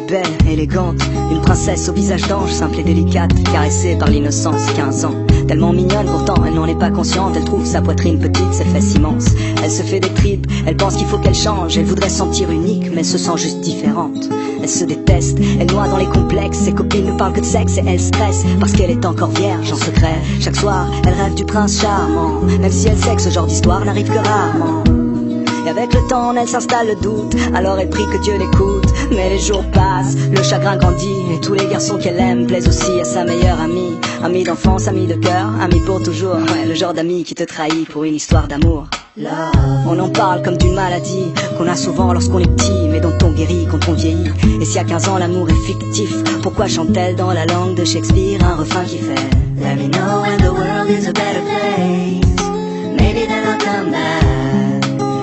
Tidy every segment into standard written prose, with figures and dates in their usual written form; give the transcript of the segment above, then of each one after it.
est belle, élégante, une princesse au visage d'ange, simple et délicate, caressée par l'innocence, 15 ans. Tellement mignonne pourtant, elle n'en est pas consciente, elle trouve sa poitrine petite, ses fesses immenses. Elle se fait des tripes, elle pense qu'il faut qu'elle change, elle voudrait se sentir unique, mais se sent juste différente. Elle se déteste, elle noie dans les complexes, ses copines ne parlent que de sexe et elle stresse, parce qu'elle est encore vierge en secret. Chaque soir, elle rêve du prince charmant, même si elle sait que ce genre d'histoire n'arrive que rarement. Et avec le temps, en elle s'installe le doute, alors elle prie que Dieu l'écoute. Mais les jours passent, le chagrin grandit, et tous les garçons qu'elle aime plaisent aussi à sa meilleure amie. Amie d'enfance, amie de cœur, amie pour toujours. Ouais, le genre d'ami qui te trahit pour une histoire d'amour. On en parle comme d'une maladie qu'on a souvent lorsqu'on est petit, mais dont on guérit quand on vieillit. Et si à 15 ans l'amour est fictif, pourquoi chante-t-elle dans la langue de Shakespeare un refrain qui fait Let me know when the world is a better place, maybe then I'll come back.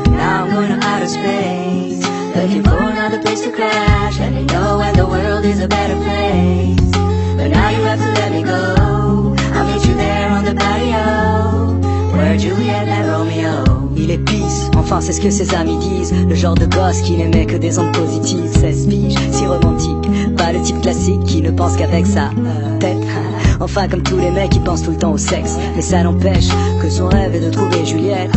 Now I'm going to outer space, looking for another place to crash. Let me know when the world is a better place, but now you have to let me go. I'll meet you there on the patio, where Juliet met Romeo. Il est pisse, enfin c'est ce que ses amis disent, le genre de gosse qui n'aimait que des ondes positives. 16 piges, si romantique, pas le type classique qui ne pense qu'avec sa tête. Enfin comme tous les mecs qui pensent tout le temps au sexe, mais ça n'empêche que son rêve est de trouver Juliette.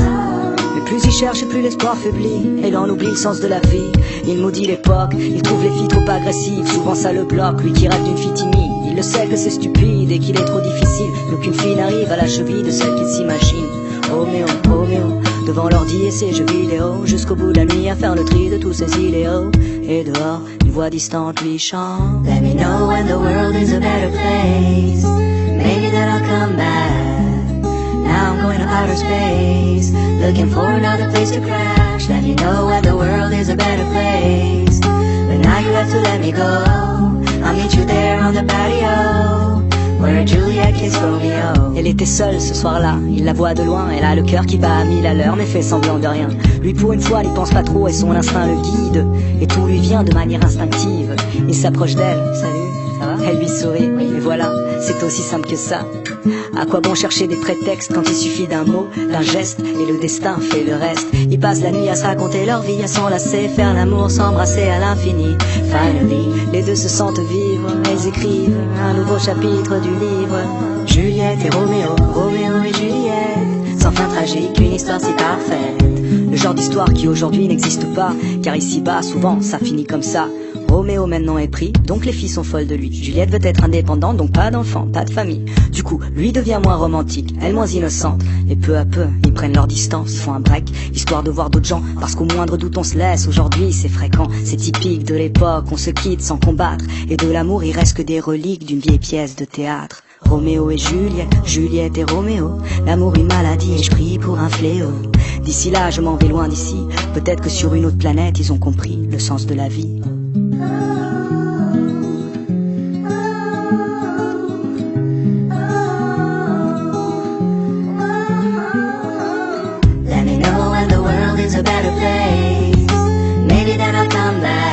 Mais plus il cherche et plus l'espoir faiblit, et il en oublie le sens de la vie. Il maudit l'époque, il trouve les filles trop agressives, souvent ça le bloque, lui qui rêve d'une fille timide. Il le sait que c'est stupide et qu'il est trop difficile, qu'aucune fille n'arrive à la cheville de celle qu'il s'imagine. Roméo, Roméo, devant l'ordi et ses jeux vidéo, jusqu'au bout de la nuit à faire le tri de tous ses idéaux. Et dehors, une voix distante lui chante Let me know when the world is a better place, maybe then I'll come back. Now I'm going to outer space, looking for another place to crash. Let me know when the world is a better place, but now you have to let me go. I'll meet you there on the patio, where Juliet kissed Romeo. Elle était seule ce soir-là, il la voit de loin, elle a le cœur qui bat à 1000 à l'heure mais fait semblant de rien. Lui pour une fois n'y pense pas trop et son instinct le guide, et tout lui vient de manière instinctive. Il s'approche d'elle, salut, ça va? Elle lui sourit, et voilà, c'est aussi simple que ça. À quoi bon chercher des prétextes quand il suffit d'un mot, d'un geste, et le destin fait le reste. Ils passent la nuit à se raconter leur vie, à s'enlacer, faire l'amour, s'embrasser à l'infini. Finally, les deux se sentent vivre, ils écrivent un nouveau chapitre du livre. Juliette et Roméo, Roméo et Juliette, sans fin tragique, une histoire si parfaite. Le genre d'histoire qui aujourd'hui n'existe pas, car ici-bas, souvent, ça finit comme ça. Roméo maintenant est pris, donc les filles sont folles de lui. Juliette veut être indépendante, donc pas d'enfant, pas de famille. Du coup, lui devient moins romantique, elle moins innocente. Et peu à peu, ils prennent leur distance, font un break, histoire de voir d'autres gens. Parce qu'au moindre doute on se laisse, aujourd'hui c'est fréquent. C'est typique de l'époque, on se quitte sans combattre. Et de l'amour il reste que des reliques d'une vieille pièce de théâtre. Roméo et Juliette, Juliette et Roméo, l'amour une maladie et je prie pour un fléau. D'ici là je m'en vais loin d'ici, peut-être que sur une autre planète ils ont compris le sens de la vie. A better place, maybe then I'll come back.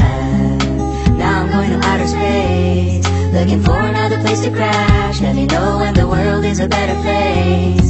Now I'm going to outer space, looking for another place to crash. Let me know when the world is a better place,